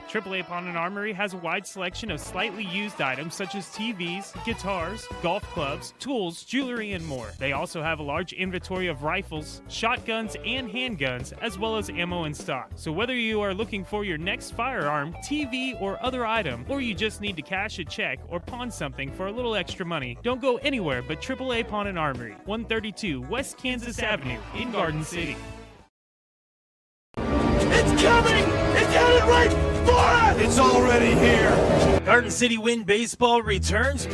AAA Pawn and Armory has a wide selection of slightly used items such as TVs, guitars, golf clubs, tools, jewelry, and more. They also have a large inventory of rifles, shotguns, and handguns, as well as ammo in stock. So whether you are looking for your next firearm, TV, or other item, or you just need to cash a check or pawn something for a little extra money, don't go anywhere but AAA Pawn and Armory, 132 West Kansas Avenue in Garden City. It's coming! It's headed right for us! It's already here! Garden City Wind Baseball returns.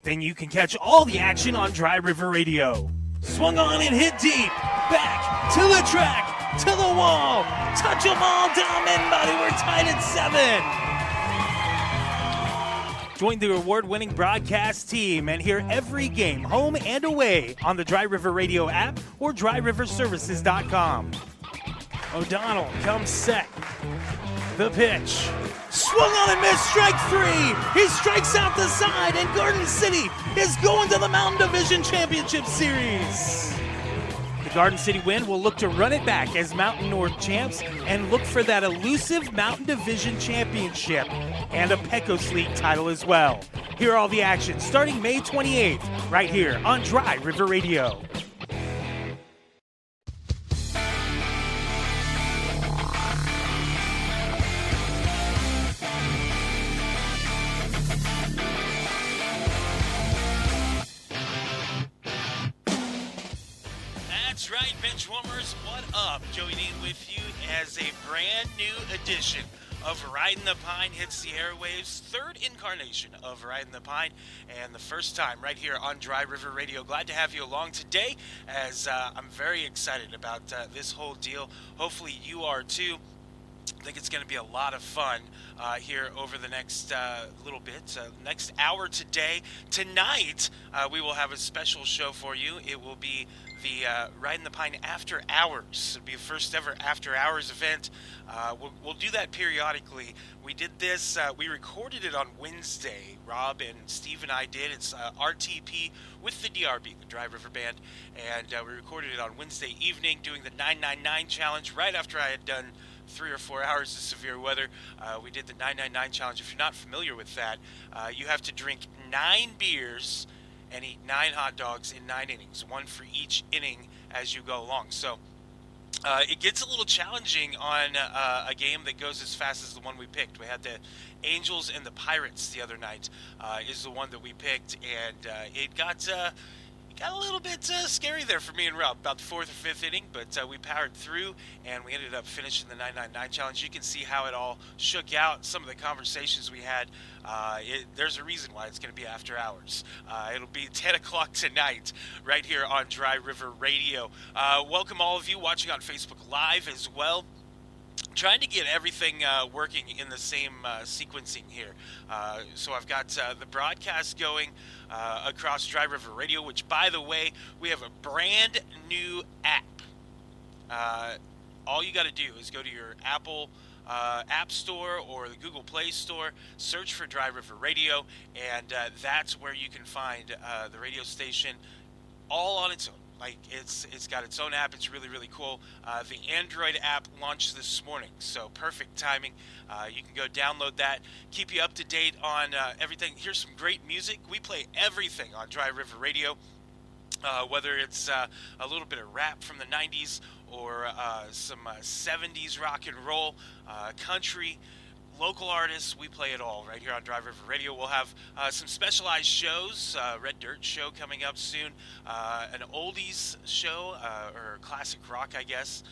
Then you can catch all the action on Dry River Radio. Swung on and hit deep. Back to the track, to the wall. Touch them all, Dom and Buddy. We're tied at 7. Join the award-winning broadcast team and hear every game, home and away, on the Dry River Radio app or dryriverservices.com. O'Donnell comes set. The pitch. Swung on and missed, strike 3. He strikes out the side, and Garden City is going to the Mountain Division Championship Series. The Garden City Wind will look to run it back as Mountain North champs and look for that elusive Mountain Division Championship and a Pecos League title as well. Hear all the action starting May 28th, right here on Dry River Radio. That's right, Benchwarmers, what up? Joey Dean with you as a brand new edition of Riding the Pine hits the airwaves, third incarnation of Riding the Pine, and the first time right here on Dry River Radio. Glad to have you along today, as I'm very excited about this whole deal. Hopefully you are too. I think it's going to be a lot of fun here over the next little bit, next hour today. Tonight, we will have a special show for you. It will be the Riding the Pine After Hours. It'll be the first ever After Hours event. We'll do that periodically. We did this, we recorded it on Wednesday. Rob and Steve and I did. It's RTP with the DRB, the Dry River Band, and we recorded it on Wednesday evening doing the 999 challenge right after I had done 3 or 4 hours of severe weather. We did the 999 challenge. If you're not familiar with that, you have to drink 9 beers and eat 9 hot dogs in 9 innings, 1 for each inning as you go along. So it gets a little challenging on a game that goes as fast as the one we picked. We had the Angels and the Pirates the other night is the one that we picked, and it got a little bit scary there for me and Rob, about the 4th or 5th inning, but we powered through, and we ended up finishing the 999 challenge. You can see how it all shook out, some of the conversations we had. There's a reason why it's going to be after hours. It'll be 10 o'clock tonight right here on Dry River Radio. Welcome all of you watching on Facebook Live as well. Trying to get everything working in the same sequencing here. So I've got the broadcast going across Dry River Radio, which, by the way, we have a brand new app. All you got to do is go to your Apple App Store or the Google Play Store, search for Dry River Radio, and that's where you can find the radio station all on its own. Like, it's got its own app. It's really, really cool. The Android app launched this morning, so perfect timing. You can go download that, keep you up to date on everything. Here's some great music. We play everything on Dry River Radio, whether it's a little bit of rap from the 90s or some 70s rock and roll, country, local artists. We play it all right here on Dry River Radio. We'll have some specialized shows, Red Dirt show coming up soon, an oldies show, or classic rock, I guess,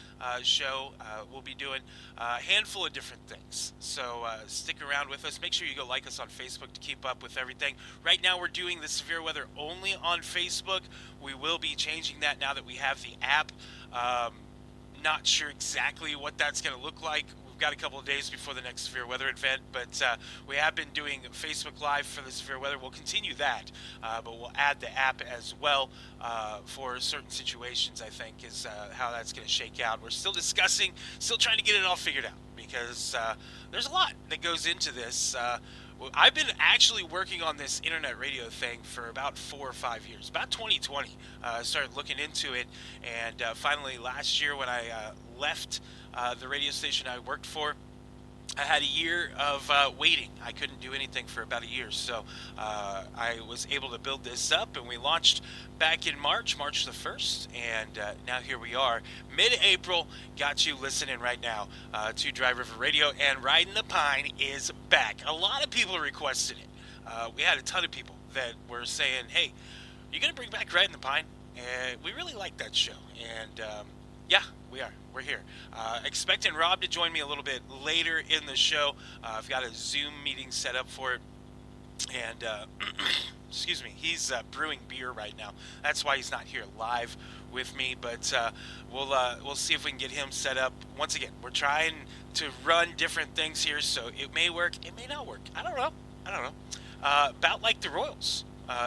show we'll be doing, a handful of different things. So stick around with us. Make sure you go like us on Facebook to keep up with everything. Right now we're doing the severe weather only on Facebook. We will be changing that now that we have the app. Not sure exactly what that's going to look like. We've got a couple of days before the next severe weather event, but we have been doing Facebook Live for the severe weather. We'll continue that, but we'll add the app as well for certain situations, I think, is how that's going to shake out. We're still discussing, still trying to get it all figured out, because there's a lot that goes into this. I've been actually working on this internet radio thing for about 4 or 5 years. About 2020, I started looking into it, and finally last year when I left the radio station I worked for, I had a year of waiting. I couldn't do anything for about a year, so I was able to build this up, and we launched back in March the 1st, and now here we are, mid-April. Got you listening right now to Dry River Radio, and Riding the Pine is back. A lot of people requested it. We had a ton of people that were saying, "Hey, you're gonna bring back Riding the Pine?" And we really like that show, and yeah, we are. We're here. Expecting Rob to join me a little bit later in the show. I've got a Zoom meeting set up for it. And, excuse me, he's brewing beer right now. That's why he's not here live with me. But we'll see if we can get him set up. Once again, we're trying to run different things here, so it may work. It may not work. I don't know. About like the Royals.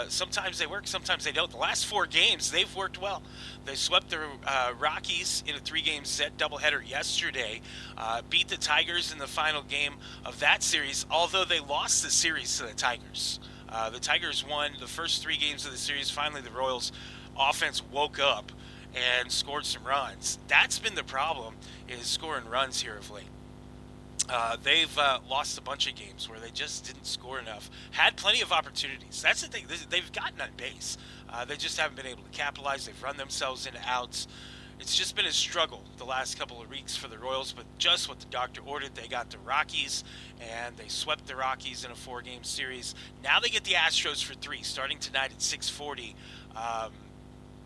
Sometimes they work, sometimes they don't. The last 4 games, they've worked well. They swept the Rockies in a 3-game set doubleheader yesterday, beat the Tigers in the final game of that series, although they lost the series to the Tigers. The Tigers won the first 3 games of the series. Finally, the Royals offense woke up and scored some runs. That's been the problem, is scoring runs here of late. They've lost a bunch of games where they just didn't score enough. Had plenty of opportunities. That's the thing. They've gotten on base. They just haven't been able to capitalize. They've run themselves into outs. It's just been a struggle the last couple of weeks for the Royals, but just what the doctor ordered. They got the Rockies, and they swept the Rockies in a 4-game series. Now they get the Astros for 3, starting tonight at 6:40.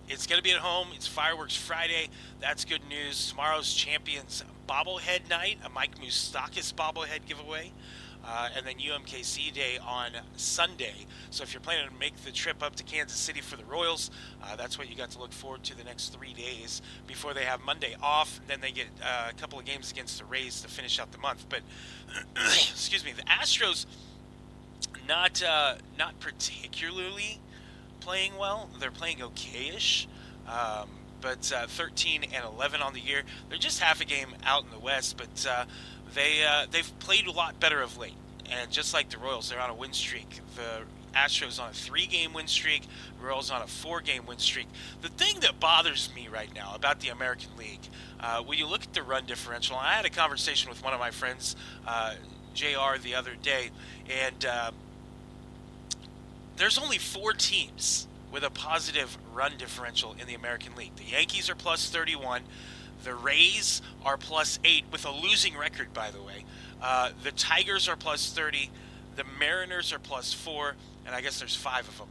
It's going to be at home. It's Fireworks Friday. That's good news. Tomorrow's Champions bobblehead night, a Mike Moustakas bobblehead giveaway, and then UMKC Day on Sunday. So if you're planning to make the trip up to Kansas City for the Royals, that's what you got to look forward to the next 3 days before they have Monday off. Then they get a couple of games against the Rays to finish out the month. But excuse me, the Astros not particularly playing well. They're playing okayish. But 13 and 11 on the year. They're just half a game out in the West, but they've played a lot better of late. And just like the Royals, they're on a win streak. The Astros on a 3-game win streak. Royals on a 4-game win streak. The thing that bothers me right now about the American League, when you look at the run differential, and I had a conversation with one of my friends, JR, the other day, and there's only 4 teams with a positive run differential in the American League. The Yankees are plus 31. The Rays are plus 8 with a losing record, by the way. The Tigers are plus 30. The Mariners are plus 4, and I guess there's 5 of them.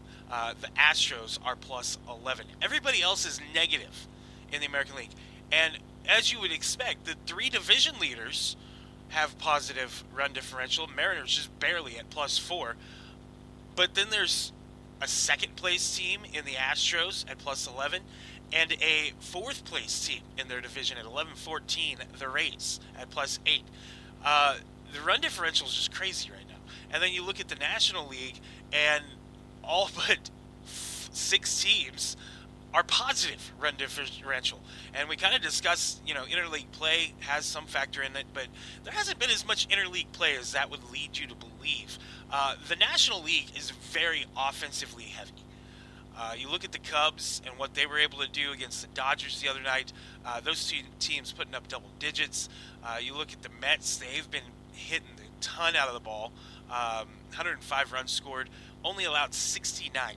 The Astros are plus 11. Everybody else is negative in the American League. And as you would expect, the 3 division leaders have positive run differential. Mariners just barely at plus 4. But then there's a second-place team in the Astros at plus 11, and a fourth-place team in their division at 11-14, the Rays at plus 8. The run differential is just crazy right now. And then you look at the National League, and all but 6 teams are positive run differential. And we kind of discussed, interleague play has some factor in it, but there hasn't been as much interleague play as that would lead you to believe. The National League is very offensively heavy. You look at the Cubs and what they were able to do against the Dodgers the other night. Those 2 teams putting up double digits. You look at the Mets, they've been hitting a ton out of the ball. 105 runs scored, only allowed 69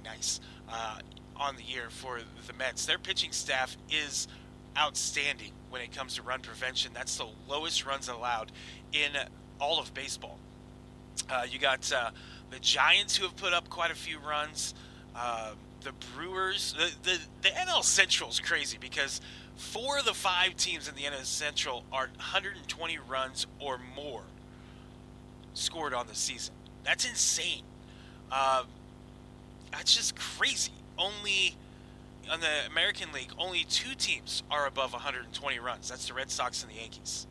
on the year for the Mets. Their pitching staff is outstanding when it comes to run prevention. That's the lowest runs allowed in all of baseball. You got the Giants, who have put up quite a few runs. The Brewers. The NL Central is crazy because 4 of the 5 teams in the NL Central are 120 runs or more scored on the season. That's insane. That's just crazy. Only on the American League, only 2 teams are above 120 runs. That's the Red Sox and the Yankees.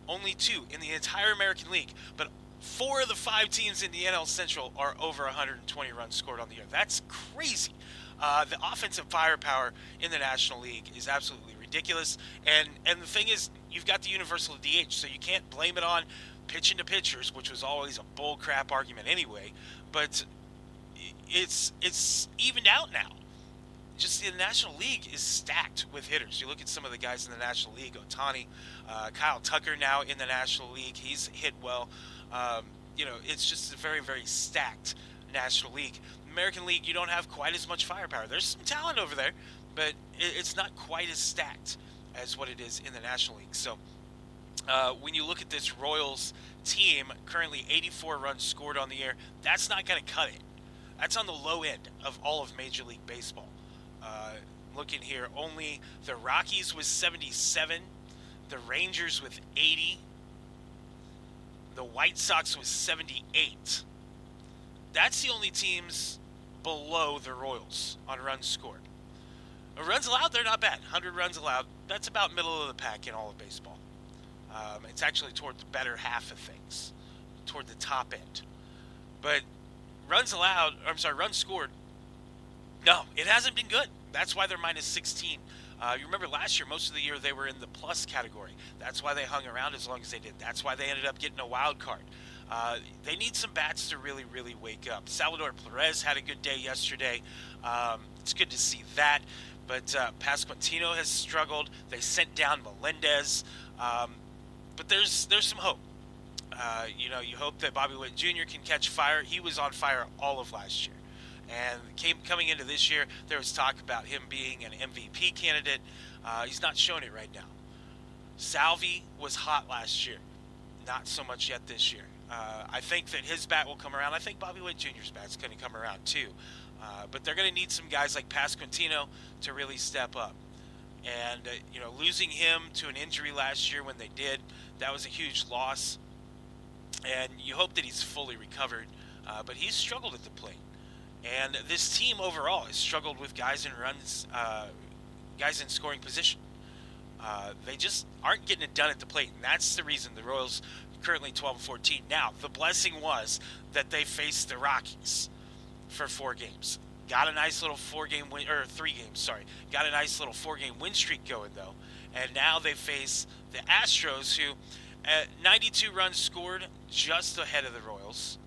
Only 2 in the entire American League. But 4 of the 5 teams in the NL Central are over 120 runs scored on the year. That's crazy. The offensive firepower in the National League is absolutely ridiculous. And the thing is, you've got the universal DH, so you can't blame it on pitching to pitchers, which was always a bull crap argument anyway. But it's evened out now. just the National League is stacked with hitters. You look at some of the guys in the National League, Ohtani, Kyle Tucker now in the National League. He's hit well. It's just a very, very stacked National League. American League, you don't have quite as much firepower. There's some talent over there, but it's not quite as stacked as what it is in the National League. So when you look at this Royals team, currently 84 runs scored on the year, that's not going to cut it. That's on the low end of all of Major League Baseball. Looking here, only the Rockies with 77, the Rangers with 80, the White Sox with 78. That's the only teams below the Royals on runs scored. Runs allowed, they're not bad. 100 runs allowed, that's about middle of the pack in all of baseball. It's actually toward the better half of things, toward the top end. But runs scored, no, it hasn't been good. That's why they're minus 16. You remember last year, most of the year they were in the plus category. That's why they hung around as long as they did. That's why they ended up getting a wild card. They need some bats to really, really wake up. Salvador Perez had a good day yesterday. It's good to see that. But Pasquantino has struggled. They sent down Melendez. But there's some hope. You hope that Bobby Witt Jr. can catch fire. He was on fire all of last year. And coming into this year, there was talk about him being an MVP candidate. He's not showing it right now. Salvi was hot last year. Not so much yet this year. I think that his bat will come around. I think Bobby Witt Jr.'s bat's going to come around too. But they're going to need some guys like Pasquantino to really step up. And, losing him to an injury last year when they did, that was a huge loss. And you hope that he's fully recovered. But he's struggled at the plate. And this team overall has struggled with guys in runs, guys in scoring position. They just aren't getting it done at the plate, and that's the reason the Royals currently 12-14. Now, the blessing was that they faced the Rockies for 4 games. Got a nice little 3 games, sorry. Got a nice little 4-game win streak going, though. And now they face the Astros, who at 92 runs scored, just ahead of the Royals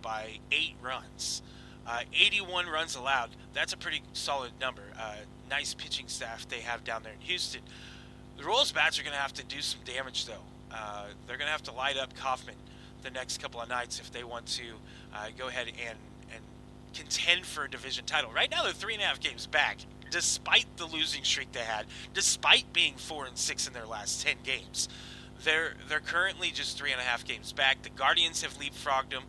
by 8 runs. 81 runs allowed. That's a pretty solid number. Nice pitching staff they have down there in Houston. The Royals bats are going to have to do some damage, though. They're going to have to light up Kauffman the next couple of nights if they want to go ahead and contend for a division title. Right now, they're 3.5 games back, despite the losing streak they had, despite being 4-6 in their last 10 games. They're currently just 3.5 games back. The Guardians have leapfrogged them.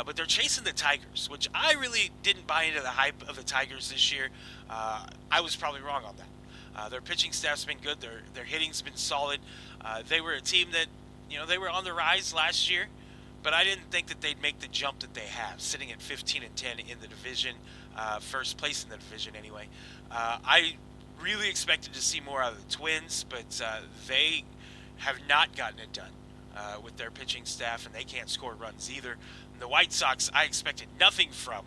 But they're chasing the Tigers, which I really didn't buy into the hype of the Tigers this year. I was probably wrong on that. Their pitching staff's been good. Their hitting's been solid. They were a team that, they were on the rise last year, but I didn't think that they'd make the jump that they have, sitting at 15-10 in the division, first place in the division anyway. I really expected to see more out of the Twins, but they have not gotten it done with their pitching staff, and they can't score runs either. The White Sox, I expected nothing from,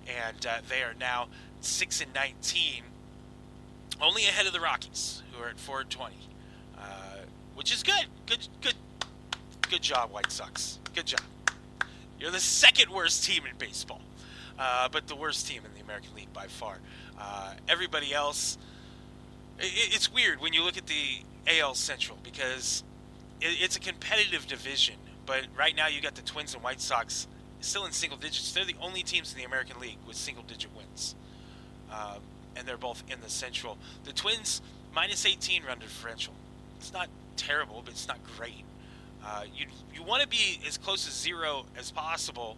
and they are now 6-19, only ahead of the Rockies, who are at 4-20, which is good. Good job, White Sox. Good job. You're the second worst team in baseball, but the worst team in the American League by far. Everybody else, it's weird when you look at the AL Central because it's a competitive division. But right now you got the Twins and White Sox still in single digits. They're the only teams in the American League with single-digit wins. And they're both in the Central. The Twins, minus 18 run differential. It's not terrible, but it's not great. You want to be as close to 0 as possible,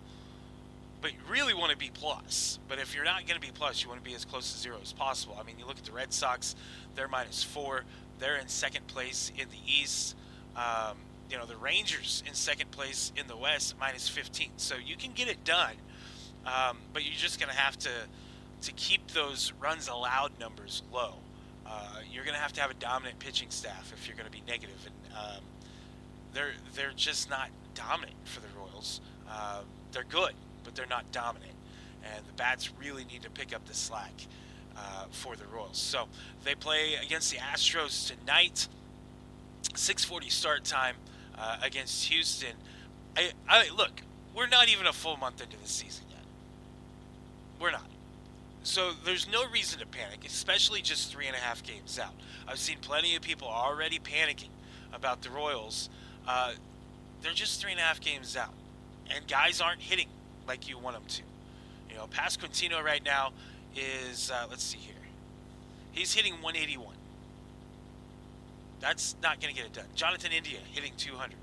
but you really want to be plus. But if you're not going to be plus, you want to be as close to 0 as possible. I mean, you look at the Red Sox, they're minus 4. They're in second place in the East. The Rangers in second place in the West, minus 15. So you can get it done, but you're just going to have to keep those runs allowed numbers low. You're going to have a dominant pitching staff if you're going to be negative. And they're just not dominant for the Royals. They're good, but they're not dominant. And the bats really need to pick up the slack for the Royals. So they play against the Astros tonight. 6:40 start time against Houston. Look, we're not even a full month into the season yet. We're not. So there's no reason to panic, especially just 3.5 games out. I've seen plenty of people already panicking about the Royals. They're just 3.5 games out, and guys aren't hitting like you want them to. You know, Pasquantino right now is, let's see here. He's hitting 181. That's not going to get it done. Jonathan India hitting 200.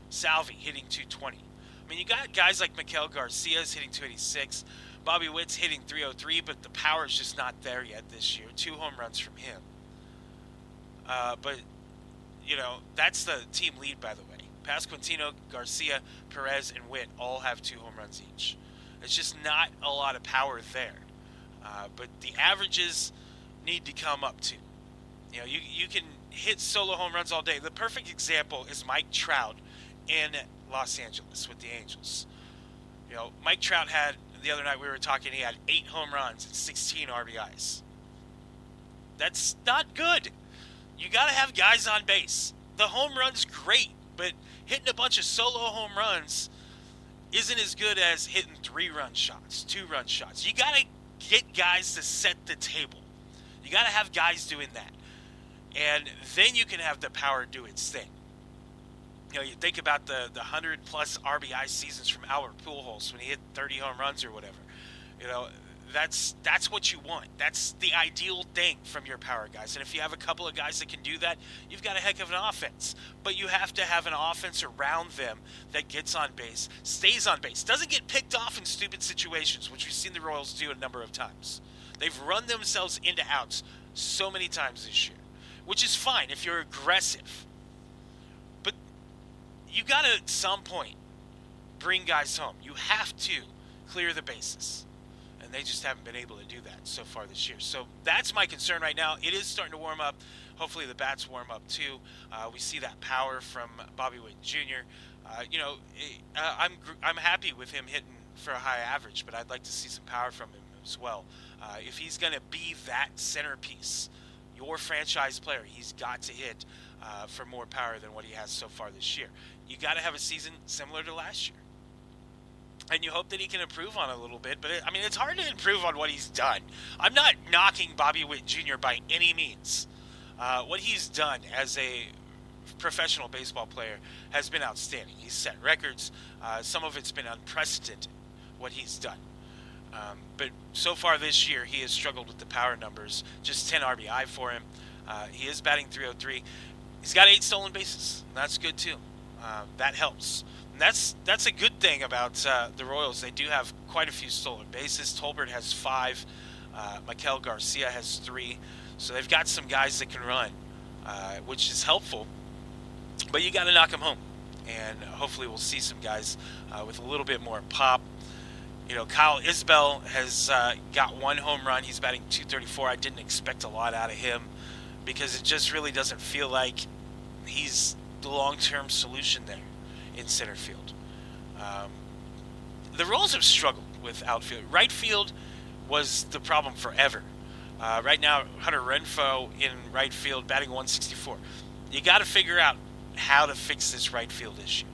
Salvi hitting 220. I mean, you got guys like Maikel Garcia's hitting 286. Bobby Witt's hitting 303, but the power is just not there yet this year. 2 home runs from him. But, you know, that's the team lead, by the way. Pasquantino, Garcia, Perez, and Witt all have 2 home runs each. It's just not a lot of power there. But the averages need to come up too. You know, you can hit solo home runs all day. The perfect example is Mike Trout in Los Angeles with the Angels. You know, Mike Trout had, the other night we were talking, he had 8 home runs and 16 RBIs. That's not good. You got to have guys on base. The home run's great, but hitting a bunch of solo home runs isn't as good as hitting 3-run shots, 2-run shots. You got to get guys to set the table. You got to have guys doing that. And then you can have the power do its thing. You know, you think about the 100-plus RBI seasons from Albert Pujols when he hit 30 home runs or whatever. You know, that's what you want. That's the ideal thing from your power guys. And if you have a couple of guys that can do that, you've got a heck of an offense. But you have to have an offense around them that gets on base, stays on base, doesn't get picked off in stupid situations, which we've seen the Royals do a number of times. They've run themselves into outs so many times this year, which is fine if you're aggressive. But you got to, at some point, bring guys home. You have to clear the bases. And they just haven't been able to do that so far this year. So that's my concern right now. It is starting to warm up. Hopefully the bats warm up too. We see that power from Bobby Witt Jr. You know, I'm happy with him hitting for a high average, but I'd like to see some power from him as well. If he's going to be that centerpiece, your franchise player, he's got to hit for more power than what he has so far this year. You got to have a season similar to last year. And you hope that he can improve on it a little bit. But, it's hard to improve on what he's done. I'm not knocking Bobby Witt Jr. by any means. What he's done as a professional baseball player has been outstanding. He's set records. Some of it's been unprecedented, what he's done. But so far this year, he has struggled with the power numbers. Just 10 RBI for him. He is batting .303. He's got 8 stolen bases. That's good, too. That helps. And that's a good thing about the Royals. They do have quite a few stolen bases. Tolbert has 5. Maikel Garcia has 3. So they've got some guys that can run, which is helpful. But you got to knock them home. And hopefully we'll see some guys with a little bit more pop. You know, Kyle Isbell has got 1 home run. He's batting .234. I didn't expect a lot out of him because it just really doesn't feel like he's the long-term solution there in center field. The Royals have struggled with outfield. Right field was the problem forever. Right now, Hunter Renfroe in right field, batting .164. You got to figure out how to fix this right field issue.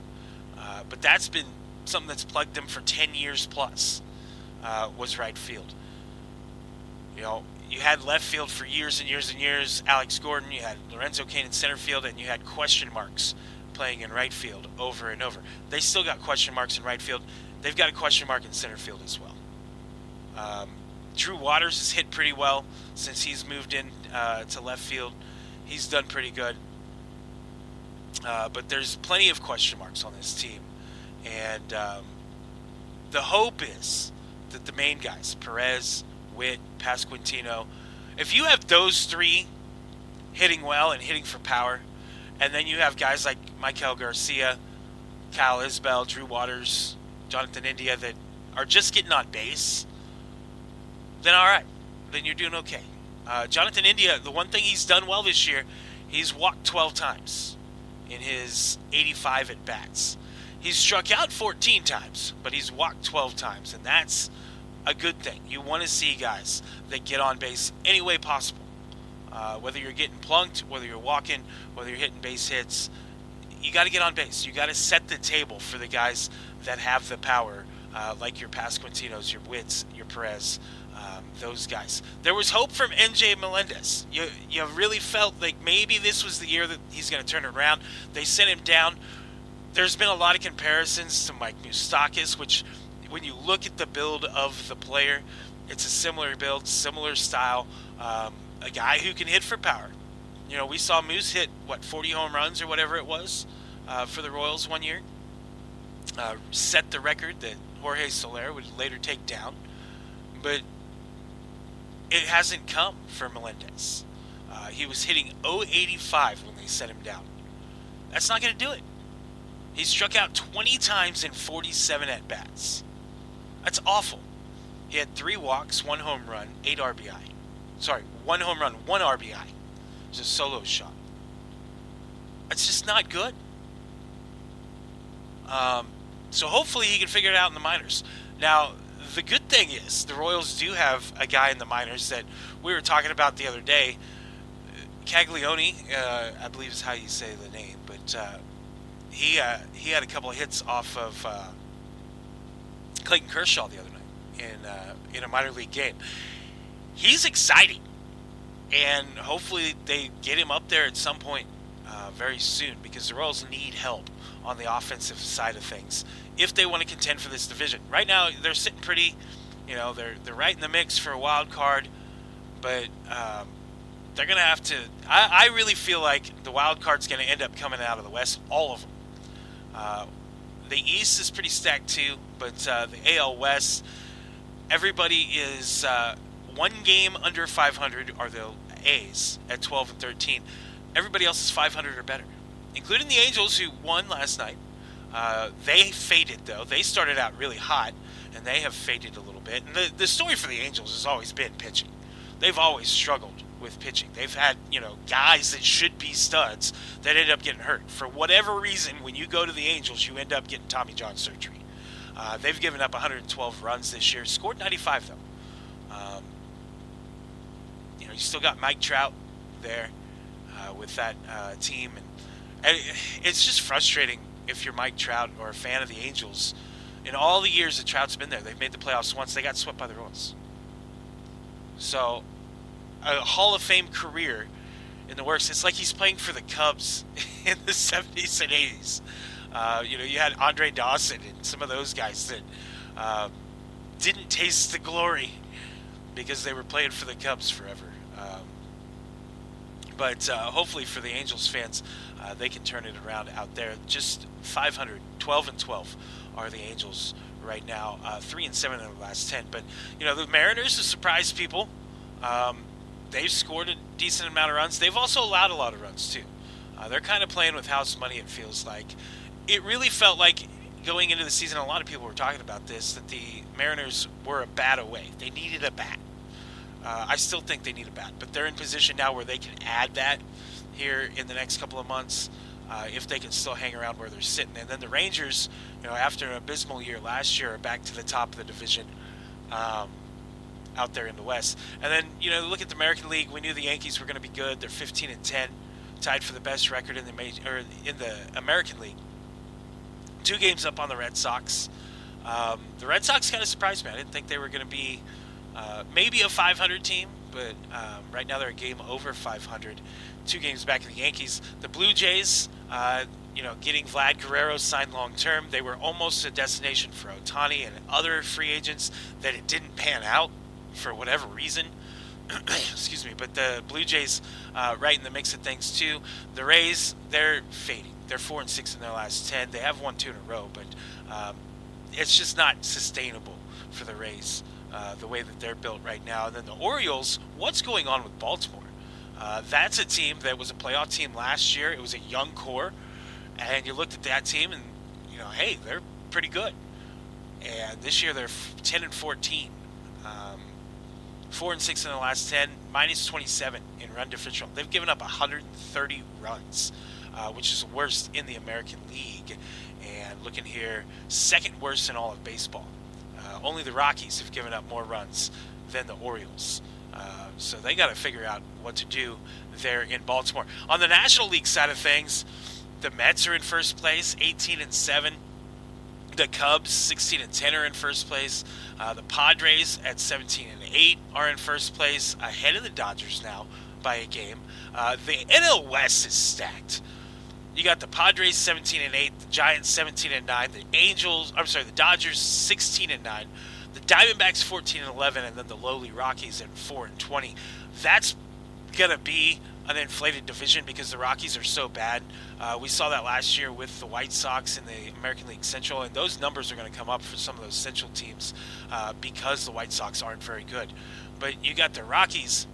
But that's been something that's plagued them for 10 years plus, was right field. You know, you had left field for years and years and years. Alex Gordon, you had Lorenzo Cain in center field, and you had question marks playing in right field over and over. They still got question marks in right field. They've got a question mark in center field as well. Drew Waters has hit pretty well since he's moved in to left field. He's done pretty good. But there's plenty of question marks on this team. And the hope is that the main guys, Perez, Witt, Pasquantino, if you have those 3 hitting well and hitting for power, and then you have guys like Maikel Garcia, Kyle Isbell, Drew Waters, Jonathan India that are just getting on base, then all right. Then you're doing okay. Jonathan India, the one thing he's done well this year, he's walked 12 times in his 85 at-bats. He's struck out 14 times, but he's walked 12 times, and that's a good thing. You want to see guys that get on base any way possible. Whether you're getting plunked, whether you're walking, whether you're hitting base hits, you got to get on base. You got to set the table for the guys that have the power, like your Pasquantinos, your Witts, your Perez, those guys. There was hope from NJ Melendez. You really felt like maybe this was the year that he's going to turn it around. They sent him down. There's been a lot of comparisons to Mike Moustakas, which when you look at the build of the player, it's a similar build, similar style, a guy who can hit for power. You know, we saw Moose hit, 40 home runs or whatever it was for the Royals one year. Set the record that Jorge Soler would later take down. But it hasn't come for Melendez. He was hitting .085 when they set him down. That's not going to do it. He struck out 20 times in 47 at-bats. That's awful. He had 3 walks, 1 home run, 8 RBI. Sorry, 1 home run, 1 RBI. It was a solo shot. That's just not good. So hopefully he can figure it out in the minors. Now, the good thing is the Royals do have a guy in the minors that we were talking about the other day. Caglione, I believe is how you say the name, but he had a couple of hits off of Clayton Kershaw the other night in a minor league game. He's exciting, and hopefully they get him up there at some point very soon, because the Royals need help on the offensive side of things if they want to contend for this division. Right now, they're sitting pretty, they're right in the mix for a wild card, but they're going to have to. I really feel like the wild card's going to end up coming out of the West, all of them. The East is pretty stacked too, but the AL West, everybody is 1 game under 500 are the A's at 12 and 13. Everybody else is 500 or better, including the Angels, who won last night. They faded, though. They started out really hot, and they have faded a little bit. And the story for the Angels has always been pitching. They've always struggled with pitching. They've had, guys that should be studs that end up getting hurt. For whatever reason, when you go to the Angels, you end up getting Tommy John surgery. They've given up 112 runs this year. Scored 95, though. You still got Mike Trout there with that team. And it's just frustrating if you're Mike Trout or a fan of the Angels. In all the years that Trout's been there, they've made the playoffs once. They got swept by the Royals. So, a Hall of Fame career in the works. It's like he's playing for the Cubs in the 70s and 80s. You had Andre Dawson and some of those guys that didn't taste the glory because they were playing for the Cubs forever. But hopefully for the Angels fans, they can turn it around out there. Just 500, 12 and 12 are the Angels right now. 3 and 7 in the last 10. But the Mariners have surprised people. They've scored a decent amount of runs. They've also allowed a lot of runs too. They're kind of playing with house money. It feels like. It really felt like going into the season. A lot of people were talking about this, that the Mariners were a bat away. They needed a bat. I still think they need a bat, but they're in position now where they can add that here in the next couple of months if they can still hang around where they're sitting. And then the Rangers, after an abysmal year last year, are back to the top of the division out there in the West. And then, look at the American League. We knew the Yankees were going to be good. They're 15 and 10, tied for the best record in the American League. 2 games up on the Red Sox. The Red Sox kind of surprised me. I didn't think they were going to be maybe a 500 team, but right now they're a game over 500. 2 games back of the Yankees. The Blue Jays, getting Vlad Guerrero signed long-term. They were almost a destination for Ohtani and other free agents that it didn't pan out for whatever reason. Excuse me. But the Blue Jays right in the mix of things, too. The Rays, they're fading. They're 4 and 6 in their last 10. They have won 2 in a row, but it's just not sustainable for the Rays. The way that they're built right now. And then the Orioles, what's going on with Baltimore? That's a team that was a playoff team last year. It was a young core. And you looked at that team and, hey, they're pretty good. And this year they're 10 and 14. 4 and 6 in the last 10, minus 27 in run differential. They've given up 130 runs, which is the worst in the American League. And looking here, second worst in all of baseball. Only the Rockies have given up more runs than the Orioles. So they got to figure out what to do there in Baltimore. On the National League side of things, the Mets are in first place, 18 and 7. The Cubs, 16-10, are in first place. The Padres at 17-8 are in first place, ahead of the Dodgers now by a game. The NL West is stacked. You got the Padres 17-8, the Giants 17-9, the Dodgers 16-9, the Diamondbacks 14-11, and then the lowly Rockies at 4-20. That's gonna be an inflated division because the Rockies are so bad. We saw that last year with the White Sox in the American League Central, and those numbers are going to come up for some of those Central teams because the White Sox aren't very good. But you got the Rockies,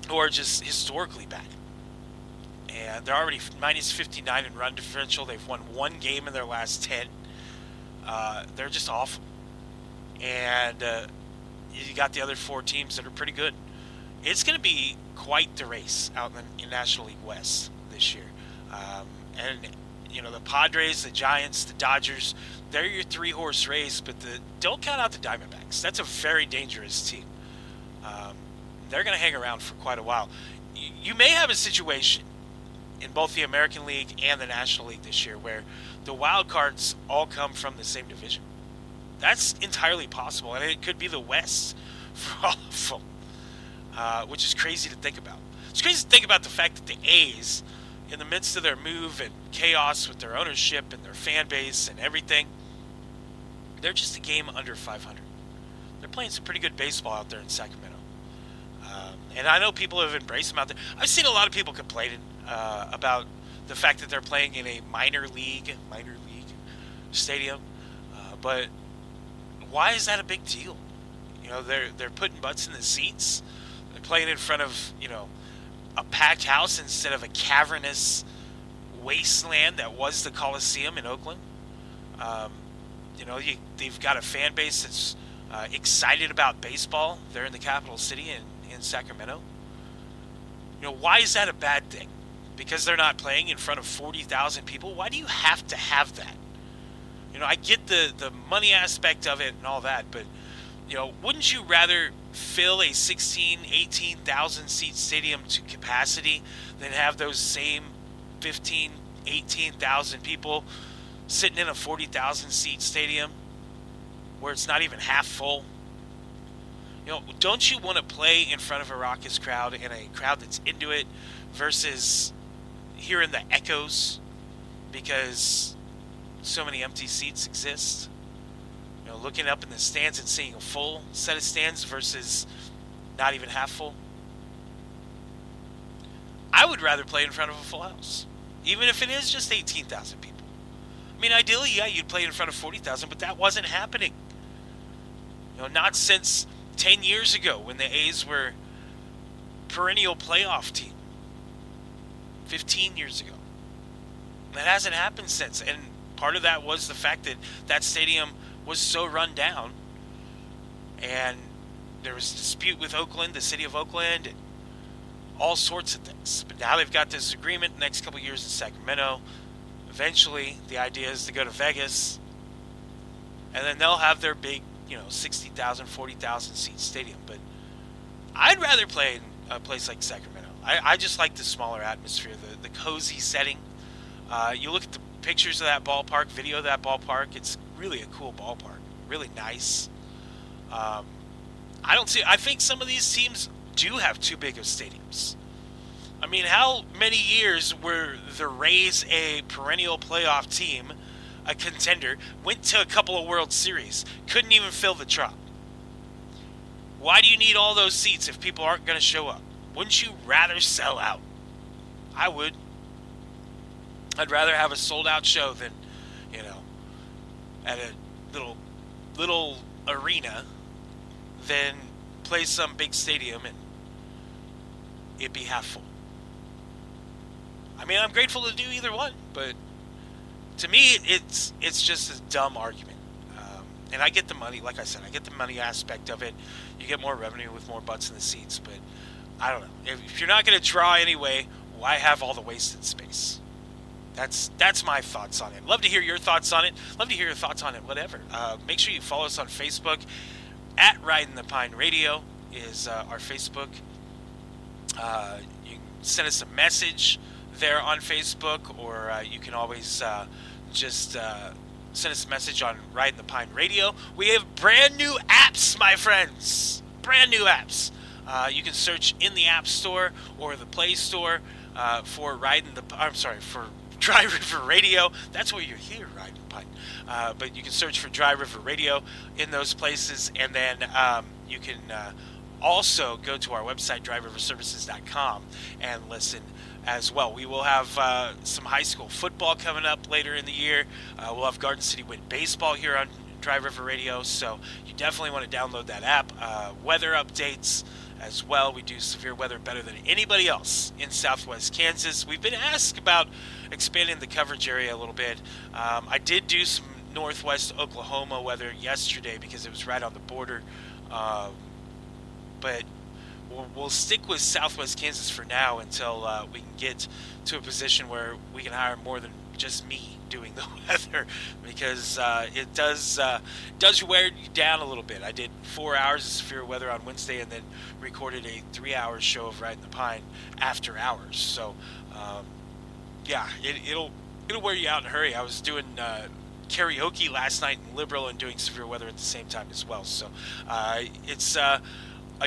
who are just historically bad. And they're already minus 59 in run differential. They've won one game in their last 10. They're just awful. And you got the other four teams that are pretty good. It's going to be quite the race out in the National League West this year. And, you know, the Padres, the Giants, the Dodgers, they're your three-horse race, but don't count out the Diamondbacks. That's a very dangerous team. They're going to hang around for quite a while. You may have a situation in both the American League and the National League this year where the wild cards all come from the same division. That's entirely possible, and it could be the West for all of them. Which is crazy to think about. It's crazy to think about the fact that the A's, in the midst of their move and chaos with their ownership and their fan base and everything, they're just a game under 500. They're playing some pretty good baseball out there in Sacramento. And I know people have embraced them out there. I've seen a lot of people complaining about the fact that they're playing in a minor league stadium. But why is that a big deal? You know, they're putting butts in the seats. They're playing in front of, you know, a packed house instead of a cavernous wasteland that was the Coliseum in Oakland. You know, they've got a fan base that's excited about baseball. They're in the capital city in Sacramento. You know, why is that a bad thing? Because they're not playing in front of 40,000 people? Why do you have to have that? You know, I get the money aspect of it and all that, but, you know, wouldn't you rather fill a 18,000 seat stadium to capacity than have those same 18,000 people sitting in a 40,000 seat stadium where it's not even half full? You know, don't you want to play in front of a raucous crowd and a crowd that's into it versus hearing the echoes because so many empty seats exist? You know, looking up in the stands and seeing a full set of stands versus not even half full. I would rather play in front of a full house, even if it is just 18,000 people. I mean, ideally, yeah, you'd play in front of 40,000, but that wasn't happening. You know, not since 10 years ago when the A's were perennial playoff team. 15 years ago. That hasn't happened since, and part of that was the fact that that stadium was so run down, and there was a dispute with Oakland, the city of Oakland, and all sorts of things. But now they've got this agreement the next couple of years in Sacramento. Eventually, the idea is to go to Vegas, and then they'll have their big, 60,000, 40,000 seat stadium. But I'd rather play in a place like Sacramento. I just like the smaller atmosphere, the cozy setting. You look at the pictures of that ballpark, video of that ballpark, it's really a cool ballpark, really nice. I think some of these teams do have too big of stadiums. I mean, how many years were the Rays a perennial playoff team, a contender, went to a couple of World Series, couldn't even fill the Trop? Why do you need all those seats if people aren't going to show up? Wouldn't you rather sell out? I would. I'd rather have a sold-out show than, at a little arena than play some big stadium and it be half full. I mean, I'm grateful to do either one, but to me, it's just a dumb argument. And I get the money, like I said, I get the money aspect of it. You get more revenue with more butts in the seats, but I don't know. If you're not going to draw anyway, why have all the wasted space? That's my thoughts on it. Love to hear your thoughts on it. Love to hear your thoughts on it, whatever. Make sure you follow us on Facebook. At Riding the Pine Radio is our Facebook. You can send us a message there on Facebook, or you can always just send us a message on Riding the Pine Radio. We have brand new apps, my friends. Brand new apps. You can search in the App Store or the Play Store for Dry River Radio. That's where you're here, Riding the Pine. But you can search for Dry River Radio in those places, and then you can also go to our website, dryriverservices.com, and listen as well. We will have some high school football coming up later in the year. We'll have Garden City Wind Baseball here on Dry River Radio, so you definitely want to download that app. Weather updates as well. We do severe weather better than anybody else in Southwest Kansas. We've been asked about expanding the coverage area a little bit. I did do some Northwest Oklahoma weather yesterday because it was right on the border, but we'll stick with Southwest Kansas for now until we can get to a position where we can hire more than just me doing the weather, because it does wear you down a little bit. I did 4 hours of severe weather on Wednesday and then recorded a 3-hour show of Riding the Pine after hours. So it'll wear you out in a hurry. I was doing karaoke last night in Liberal and doing severe weather at the same time as well. So it's a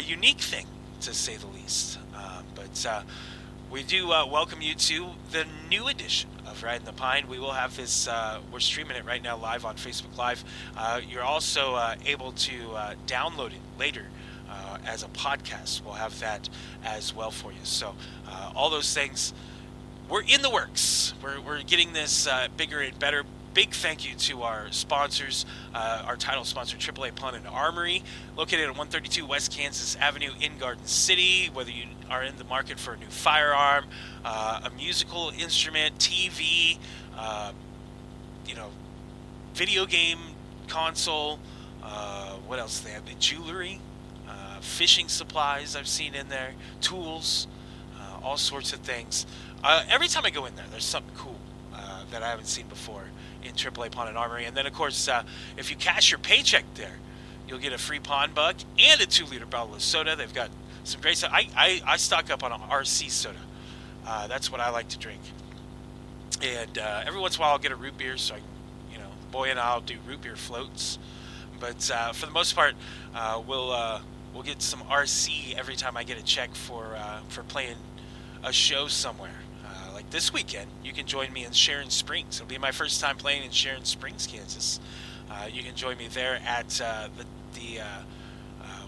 unique thing, to say the least. But we do welcome you to the new edition of Riding the Pine. We will have this, we're streaming it right now live on Facebook Live. You're also able to download it later as a podcast. We'll have that as well for you. So all those things, we're in the works. We're getting this bigger and better. Big thank you to our sponsors, our title sponsor, AAA Pawn and Armory, located at 132 West Kansas Avenue in Garden City. Whether you are in the market for a new firearm, a musical instrument, TV, video game console, what else do they have? Jewelry, fishing supplies I've seen in there, tools, all sorts of things. Every time I go in there, there's something cool that I haven't seen before in AAA Pawn and Armory. And then, of course, if you cash your paycheck there, you'll get a free pawn buck and a 2-liter bottle of soda. They've got some great stuff. I stock up on an RC soda. That's what I like to drink. And every once in a while I'll get a root beer, so the boy and I'll do root beer floats. But for the most part, we'll get some RC every time I get a check for playing a show somewhere. Like this weekend, you can join me in Sharon Springs. It'll be my first time playing in Sharon Springs, Kansas. You can join me there at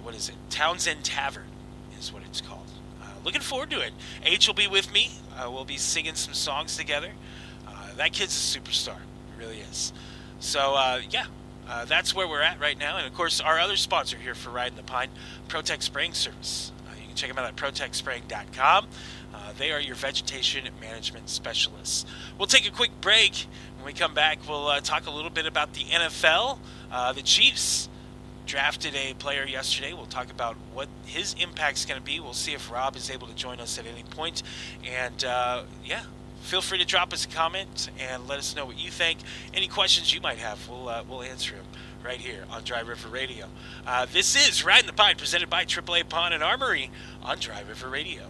what is it? Townsend Tavern is what it's called. Looking forward to it. H will be with me. We'll be singing some songs together. That kid's a superstar. He really is. So, that's where we're at right now. And, of course, our other sponsor here for Riding the Pine, ProTech Spraying Service. You can check them out at protechspraying.com. They are your vegetation management specialists. We'll take a quick break. When we come back, we'll talk a little bit about the NFL. The Chiefs drafted a player yesterday. We'll talk about what his impact's going to be. We'll see if Rob is able to join us at any point. And, feel free to drop us a comment and let us know what you think. Any questions you might have, we'll answer them right here on Dry River Radio. This is Riding the Pine, presented by AAA Pawn and Armory on Dry River Radio.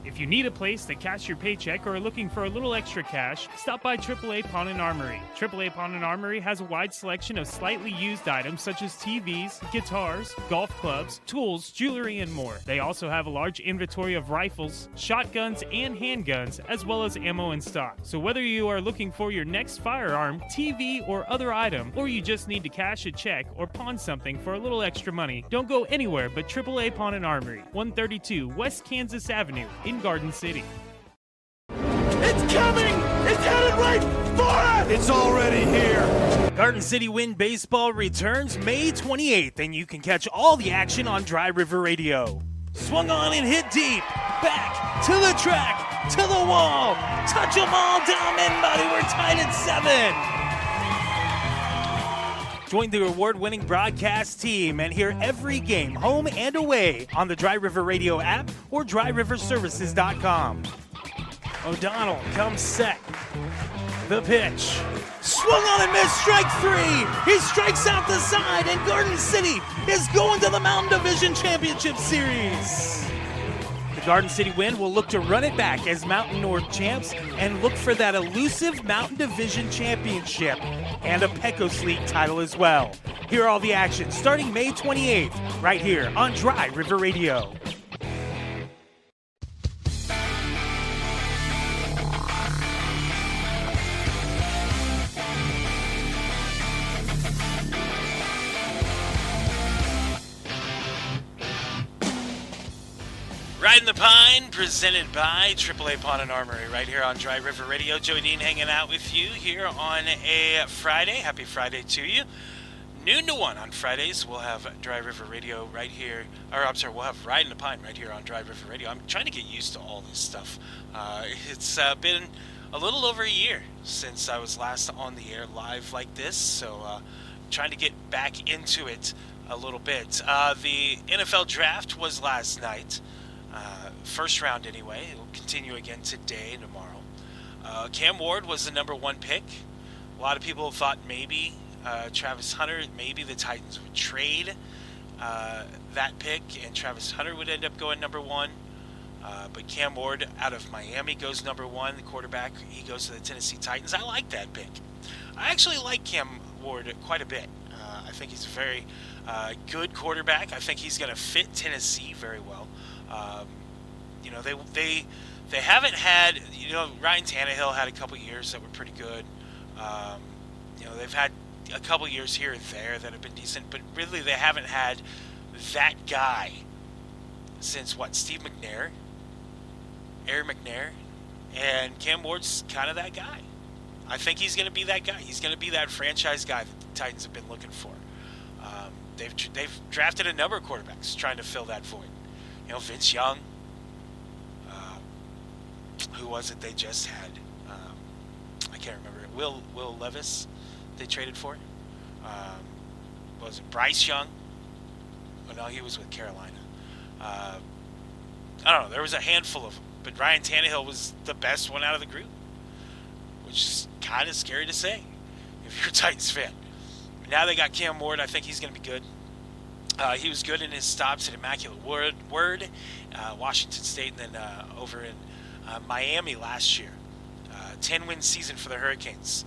If you need a place to cash your paycheck or are looking for a little extra cash, stop by AAA Pawn and Armory. AAA Pawn and Armory has a wide selection of slightly used items such as TVs, guitars, golf clubs, tools, jewelry, and more. They also have a large inventory of rifles, shotguns, and handguns, as well as ammo in stock. So whether you are looking for your next firearm, TV, or other item, or you just need to cash a check or pawn something for a little extra money, don't go anywhere but AAA Pawn and Armory, 132 West Kansas Avenue in Garden City. It's coming! It's headed right for us! It's already here! Garden City Wind Baseball returns May 28th, and you can catch all the action on Dry River Radio. Swung on and hit deep. Back to the track, to the wall. Touch them all down, men, buddy. We're tied at 7. Join the award-winning broadcast team and hear every game, home and away, on the Dry River Radio app or dryriverservices.com. O'Donnell comes set. The pitch. Swung on and missed, strike 3. He strikes out the side, and Garden City is going to the Mountain Division Championship Series. The Garden City Wind will look to run it back as Mountain North champs and look for that elusive Mountain Division championship and a Pecos League title as well. Here are all the action starting May 28th, right here on Dry River Radio. Riding the Pine, presented by AAA Pawn and Armory, right here on Dry River Radio. Joey Dean hanging out with you here on a Friday. Happy Friday to you. Noon to 1 on Fridays, we'll have Dry River Radio right here. We'll have Riding the Pine right here on Dry River Radio. I'm trying to get used to all this stuff. It's been a little over a year since I was last on the air live like this, so trying to get back into it a little bit. The NFL draft was last night. First round anyway. It will continue again today and tomorrow. Cam Ward was the number 1 pick. A lot of people thought maybe Travis Hunter, maybe the Titans would trade that pick and Travis Hunter would end up going number 1. But Cam Ward out of Miami goes number 1, the quarterback. He goes to the Tennessee Titans. I like that pick. I actually like Cam Ward quite a bit. I think he's a very good quarterback. I think he's going to fit Tennessee very well. They haven't had, Ryan Tannehill had a couple years that were pretty good. They've had a couple years here and there that have been decent, but really they haven't had that guy since Steve McNair, Aaron McNair, and Cam Ward's kind of that guy. I think he's going to be that guy. He's going to be that franchise guy that the Titans have been looking for. They've drafted a number of quarterbacks trying to fill that void. Vince Young. Who was it they just had? I can't remember. Will Levis they traded for. Was it Bryce Young? Oh, no, he was with Carolina. I don't know. There was a handful of them. But Ryan Tannehill was the best one out of the group. Which is kind of scary to say if you're a Titans fan. Now they got Cam Ward. I think he's going to be good. He was good in his stops at Immaculate Word, Washington State, and then over in Miami last year. 10-win season for the Hurricanes.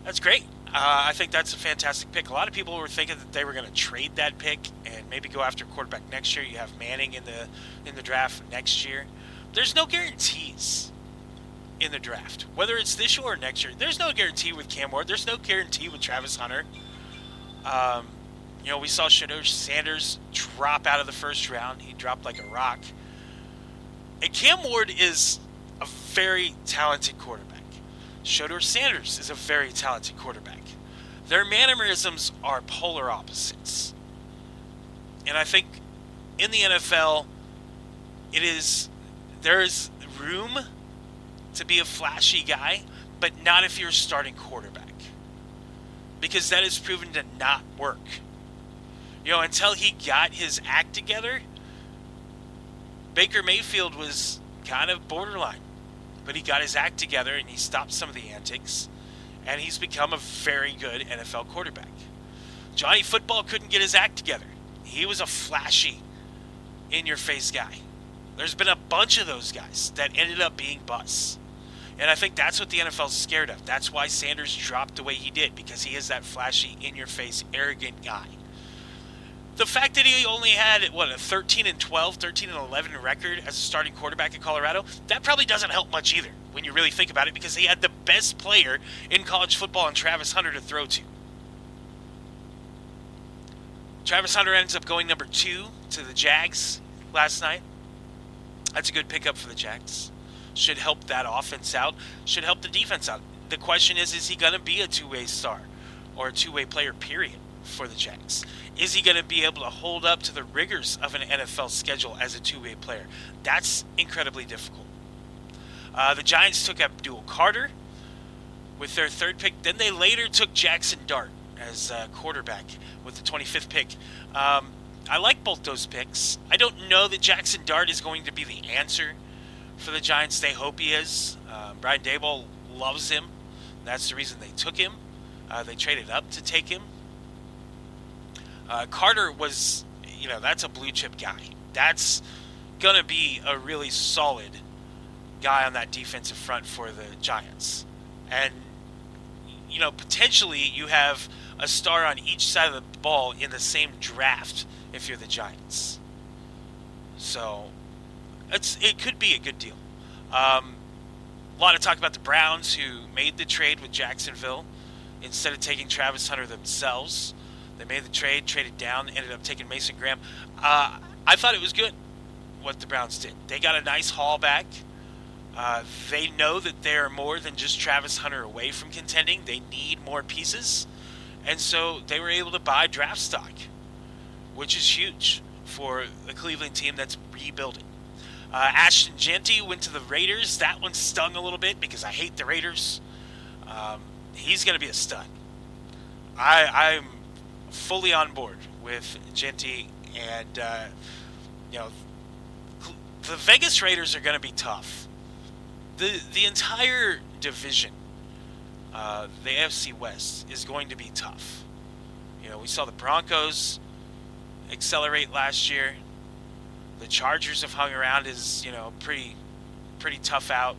That's great. I think that's a fantastic pick. A lot of people were thinking that they were going to trade that pick and maybe go after quarterback next year. You have Manning in the draft next year. There's no guarantees in the draft, whether it's this year or next year. There's no guarantee with Cam Ward. There's no guarantee with Travis Hunter. We saw Shedeur Sanders drop out of the first round. He dropped like a rock. And Cam Ward is a very talented quarterback. Shedeur Sanders is a very talented quarterback. Their mannerisms are polar opposites. And I think in the NFL, there's room to be a flashy guy, but not if you're a starting quarterback. Because that is proven to not work. Until he got his act together, Baker Mayfield was kind of borderline. But he got his act together and he stopped some of the antics. And he's become a very good NFL quarterback. Johnny Football couldn't get his act together. He was a flashy, in-your-face guy. There's been a bunch of those guys that ended up being busts. And I think that's what the NFL's scared of. That's why Sanders dropped the way he did, because he is that flashy, in-your-face, arrogant guy. The fact that he only had, a 13-12, 13-11 record as a starting quarterback in Colorado, that probably doesn't help much either when you really think about it, because he had the best player in college football in Travis Hunter to throw to. Travis Hunter ends up going number 2 to the Jags last night. That's a good pickup for the Jags. Should help that offense out. Should help the defense out. The question is he going to be a two-way star or a two-way player, period, for the Jags? Is he going to be able to hold up to the rigors of an NFL schedule as a two-way player? That's incredibly difficult. The Giants took Abdul Carter with their 3rd pick. Then they later took Jackson Dart as quarterback with the 25th pick. I like both those picks. I don't know that Jackson Dart is going to be the answer for the Giants. They hope he is. Brian Daboll loves him. That's the reason they took him. They traded up to take him. Carter was, that's a blue chip guy. That's, going to be a really solid guy on that defensive front for the Giants. And, you know, potentially you have a star on each side of the ball in the same draft if you're the Giants. So it could be a good deal. A lot of talk about the Browns, who made the trade with Jacksonville instead of taking Travis Hunter themselves. They made the trade, traded down, ended up taking Mason Graham. I thought it was good what the Browns did. They got a nice haul back. They know that they're more than just Travis Hunter away from contending. They need more pieces. And so they were able to buy draft stock, which is huge for a Cleveland team that's rebuilding. Ashton Jeanty went to the Raiders. That one stung a little bit because I hate the Raiders. He's going to be a stud. I'm fully on board with Jeanty, and you know, the Vegas Raiders are going to be tough. The entire division, the AFC West, is going to be tough. You know, we saw the Broncos accelerate last year. The Chargers have hung around as, you know, pretty tough out.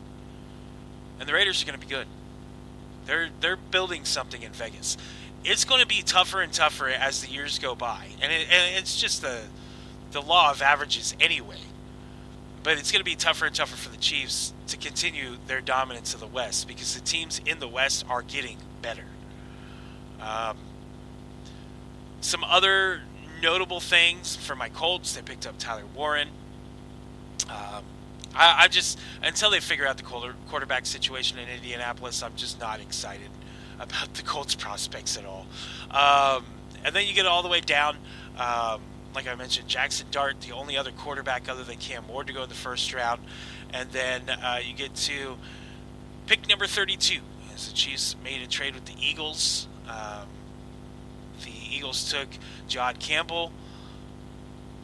And the Raiders are going to be good. They're building something in Vegas. It's going to be tougher and tougher as the years go by. And it's just the law of averages anyway. But it's going to be tougher and tougher for the Chiefs to continue their dominance of the West because the teams in the West are getting better. Some other notable things for my Colts: they picked up Tyler Warren. I just, until they figure out the quarterback situation in Indianapolis, I'm just not excited about the Colts prospects at all. And then you get all the way down, like I mentioned, Jackson Dart, the only other quarterback other than Cam Ward to go in the first round. And then you get to pick number 32, as the Chiefs made a trade with the Eagles. The Eagles took Jod Campbell.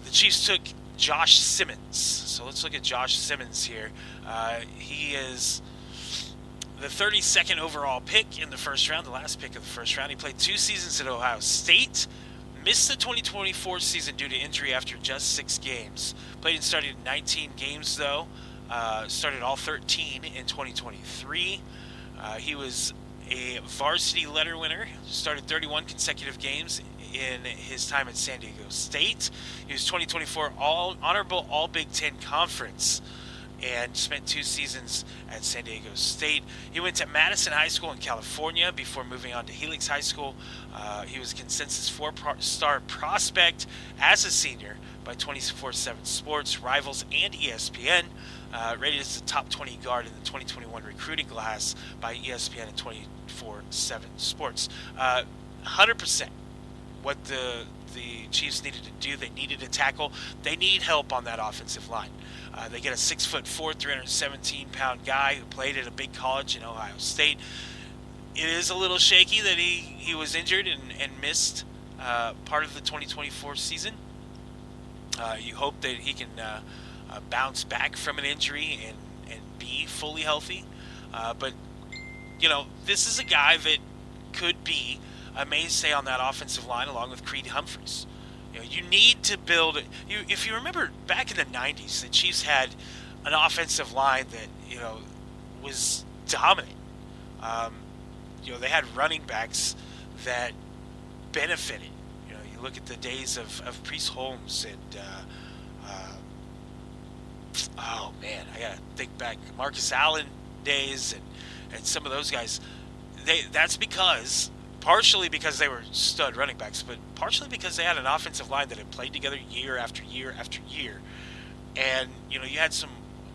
The Chiefs took Josh Simmons. So let's look at Josh Simmons here. He is the 32nd overall pick in the first round, the last pick of the first round. He played 2 seasons at Ohio State. Missed the 2024 season due to injury after just 6 games. Played and started in 19 games, though. Started all 13 in 2023. He was a varsity letter winner. Started 31 consecutive games in his time at San Diego State. He was 2024 honorable All Big Ten Conference and spent 2 seasons at San Diego State. He went to Madison High School in California before moving on to Helix High School. He was a consensus 4-star prospect as a senior by 24/7 Sports, Rivals, and ESPN. Rated as the top 20 guard in the 2021 recruiting class by ESPN and 24/7 Sports. 100% what the Chiefs needed to do. They needed to tackle. They need help on that offensive line. They get a 6'4", 317-pound guy who played at a big college in Ohio State. It is a little shaky that he was injured and missed part of the 2024 season. You hope that he can bounce back from an injury and be fully healthy. But, you know, this is a guy that could be a mainstay on that offensive line along with Creed Humphreys. You know, you need to build. If you remember back in the 90s, the Chiefs had an offensive line that, you know, was dominant. You know, they had running backs that benefited. You know, you look at the days of Priest Holmes and oh man, I gotta think back, Marcus Allen days and some of those guys. That's because. Partially because they were stud running backs, but partially because they had an offensive line that had played together year after year after year. And, you know, you had some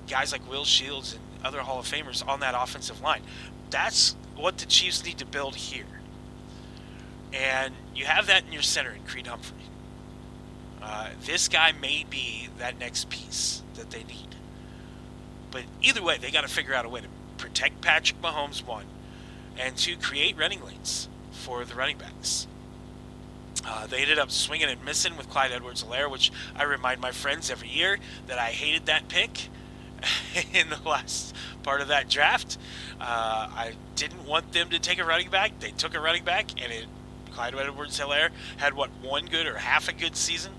guys like Will Shields and other Hall of Famers on that offensive line. That's what the Chiefs need to build here. And you have that in your center in Creed Humphrey. This guy may be that next piece that they need. But either way, they got to figure out a way to protect Patrick Mahomes, 1, and 2, create running lanes for the running backs. They ended up swinging and missing with Clyde Edwards-Helaire, which I remind my friends every year that I hated that pick in the last part of that draft. I didn't want them to take a running back. They took a running back, and Clyde Edwards-Helaire had, one good or half a good season,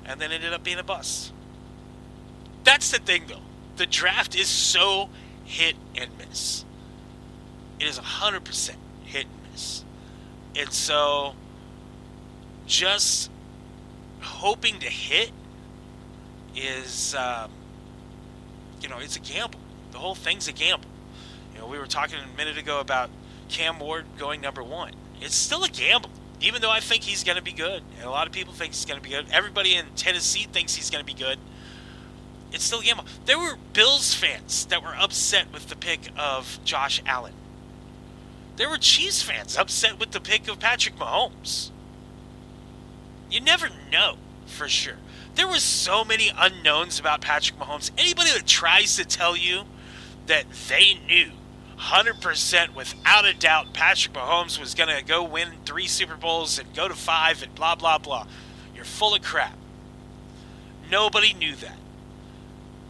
and then ended up being a bust. That's the thing, though. The draft is so hit and miss. It is 100% hit and miss. And so, just hoping to hit is, it's a gamble. The whole thing's a gamble. We were talking a minute ago about Cam Ward going number 1. It's still a gamble, even though I think he's going to be good. And a lot of people think he's going to be good. Everybody in Tennessee thinks he's going to be good. It's still a gamble. There were Bills fans that were upset with the pick of Josh Allen. There were Chiefs fans upset with the pick of Patrick Mahomes. You never know for sure. There were so many unknowns about Patrick Mahomes. Anybody that tries to tell you that they knew 100% without a doubt Patrick Mahomes was going to go win 3 Super Bowls and go to 5 and blah, blah, blah, you're full of crap. Nobody knew that.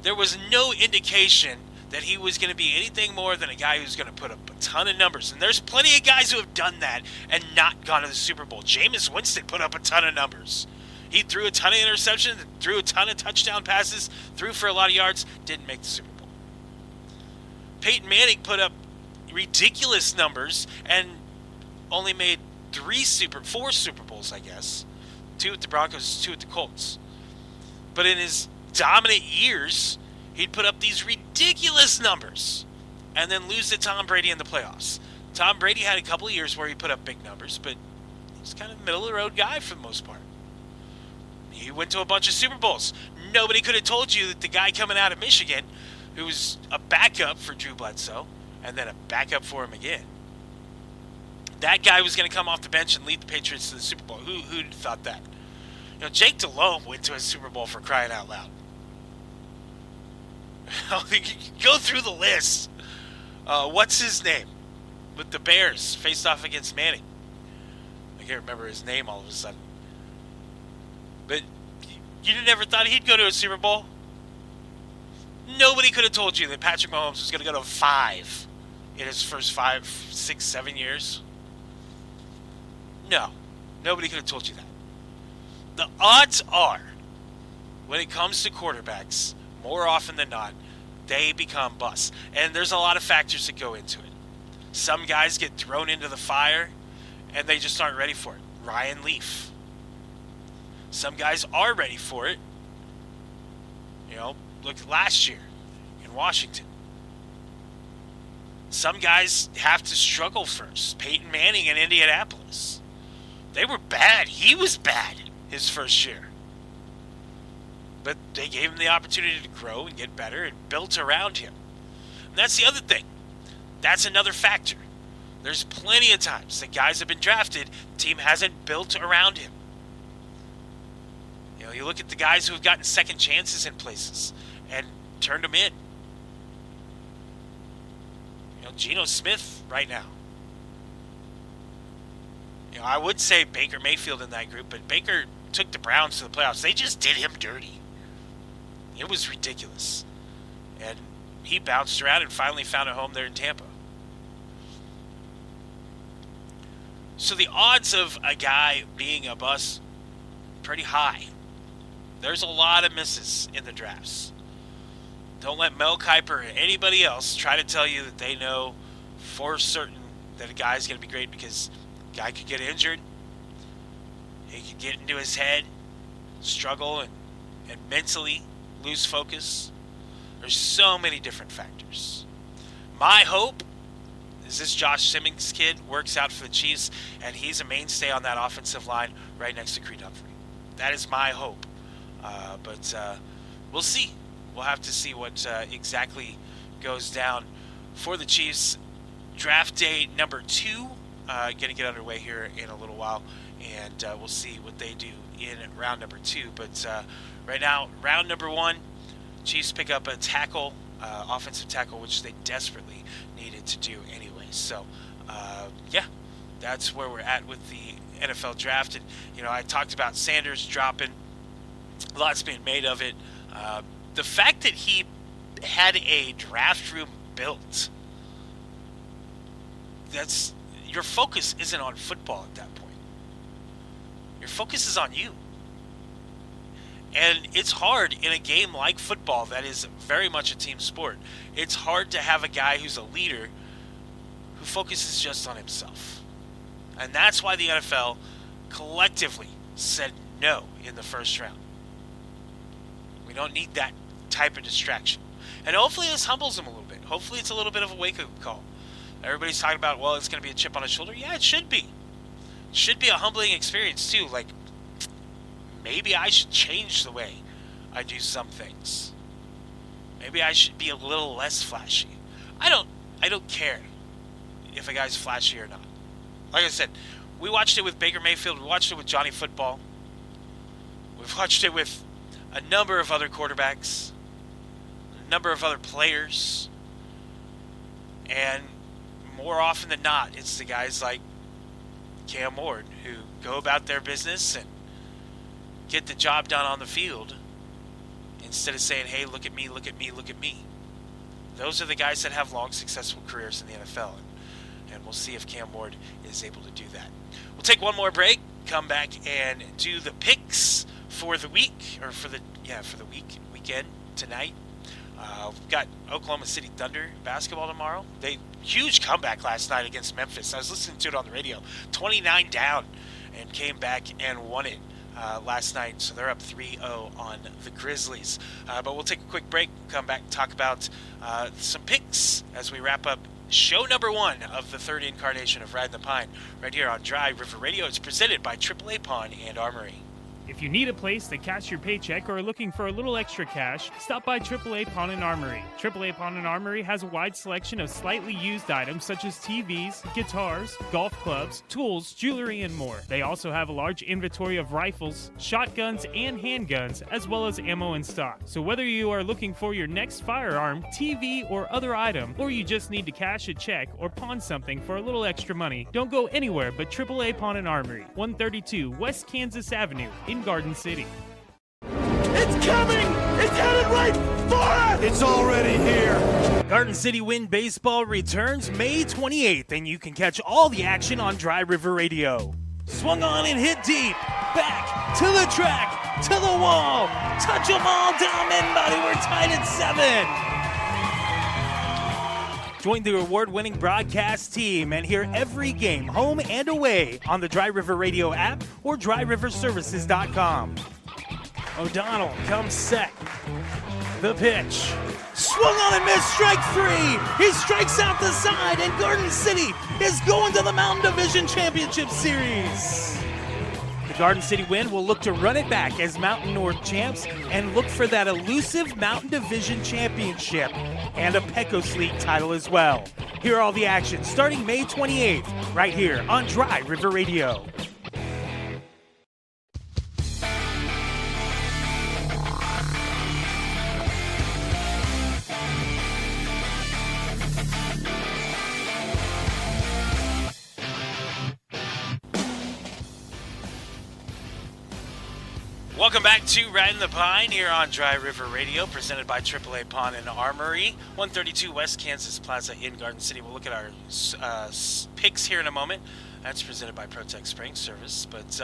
There was no indication that he was going to be anything more than a guy who's going to put up a ton of numbers. And there's plenty of guys who have done that and not gone to the Super Bowl. Jameis Winston put up a ton of numbers. He threw a ton of interceptions, threw a ton of touchdown passes, threw for a lot of yards, didn't make the Super Bowl. Peyton Manning put up ridiculous numbers and only made 4 Super Bowls, I guess. 2 with the Broncos, 2 with the Colts. But in his dominant years, he'd put up these ridiculous numbers and then lose to Tom Brady in the playoffs. Tom Brady had a couple of years where he put up big numbers, but he's kind of a middle-of-the-road guy for the most part. He went to a bunch of Super Bowls. Nobody could have told you that the guy coming out of Michigan, who was a backup for Drew Bledsoe, and then a backup for him again, that guy was going to come off the bench and lead the Patriots to the Super Bowl. Who'd thought that? Jake Delhomme went to a Super Bowl, for crying out loud. Go through the list. What's his name? With the Bears, faced off against Manning. I can't remember his name all of a sudden. But you never thought he'd go to a Super Bowl? Nobody could have told you that Patrick Mahomes was going to go to 5 in his first 5, 6, 7 years. No. Nobody could have told you that. The odds are, when it comes to quarterbacks, more often than not, they become busts. And there's a lot of factors that go into it. Some guys get thrown into the fire, and they just aren't ready for it. Ryan Leaf. Some guys are ready for it. Look at last year in Washington. Some guys have to struggle first. Peyton Manning in Indianapolis. They were bad. He was bad his first year. But they gave him the opportunity to grow and get better and built around him. And that's the other thing. That's another factor. There's plenty of times that guys have been drafted, the team hasn't built around him. You look at the guys who have gotten second chances in places and turned them in. Geno Smith right now. I would say Baker Mayfield in that group, but Baker took the Browns to the playoffs. They just did him dirty. It was ridiculous. And he bounced around and finally found a home there in Tampa. So the odds of a guy being a bust, pretty high. There's a lot of misses in the drafts. Don't let Mel Kiper or anybody else try to tell you that they know for certain that a guy's going to be great, because a guy could get injured. He could get into his head, struggle, and mentally lose focus. There's so many different factors. My hope is this Josh Simmons kid works out for the Chiefs, and he's a mainstay on that offensive line right next to Creed Humphrey. That is my hope. But we'll see. We'll have to see what exactly goes down for the Chiefs. Draft day number 2 going to get underway here in a little while, and we'll see what they do in round number 2. But right now, round number 1, Chiefs pick up a tackle, offensive tackle, which they desperately needed to do anyway. So, yeah, that's where we're at with the NFL draft. And, I talked about Sanders dropping. Lots being made of it. The fact that he had a draft room built, that's your focus isn't on football at that point. Your focus is on you. And it's hard in a game like football that is very much a team sport. It's hard to have a guy who's a leader who focuses just on himself. And that's why the NFL collectively said no in the first round. We don't need that type of distraction. And hopefully this humbles him a little bit. Hopefully it's a little bit of a wake-up call. Everybody's talking about, well, it's going to be a chip on his shoulder. Yeah, it should be. It should be a humbling experience, too. Like, maybe I should change the way I do some things. Maybe I should be a little less flashy. I don't care if a guy's flashy or not. Like I said, we watched it with Baker Mayfield. We watched it with Johnny Football. We've watched it with a number of other quarterbacks, a number of other players. And more often than not, it's the guys like Cam Ward who go about their business and get the job done on the field instead of saying, hey, look at me, look at me, look at me. Those are the guys that have long, successful careers in the NFL. And we'll see if Cam Ward is able to do that. We'll take one more break, come back and do the picks for the week, or for the weekend tonight. We've got Oklahoma City Thunder basketball tomorrow. Huge comeback last night against Memphis. I was listening to it on the radio. 29 down and came back and won it last night. So they're up 3-0 on the Grizzlies. But we'll take a quick break, come back and talk about some picks as we wrap up show number 1 of the third incarnation of Riding the Pine right here on Dry River Radio. It's presented by AAA Pawn and Armory. If you need a place to cash your paycheck or are looking for a little extra cash, stop by AAA Pawn and Armory. AAA Pawn and Armory has a wide selection of slightly used items such as TVs, guitars, golf clubs, tools, jewelry, and more. They also have a large inventory of rifles, shotguns, and handguns, as well as ammo in stock. So whether you are looking for your next firearm, TV, or other item, or you just need to cash a check or pawn something for a little extra money, don't go anywhere but AAA Pawn and Armory, 132 West Kansas Avenue in Garden City. It's coming! It's headed right for us! It's already here! Garden City Wind Baseball returns May 28th, and you can catch all the action on Dry River Radio. Swung on and hit deep. Back to the track, to the wall. Touch them all down, everybody. We're tied at 7. Join the award-winning broadcast team and hear every game, home and away, on the Dry River Radio app or dryriverservices.com. O'Donnell comes set. The pitch. Swung on and missed, strike 3. He strikes out the side, and Garden City is going to the Mountain Division Championship Series. The Garden City Wind will look to run it back as Mountain North champs and look for that elusive Mountain Division Championship and a Pecos League title as well. Hear all the action starting May 28th right here on Dry River Radio. Welcome back to Riding the Pine here on Dry River Radio, presented by AAA Pawn and Armory, 132 West Kansas Plaza in Garden City. We'll look at our picks here in a moment. That's presented by Protect Spring Service. But,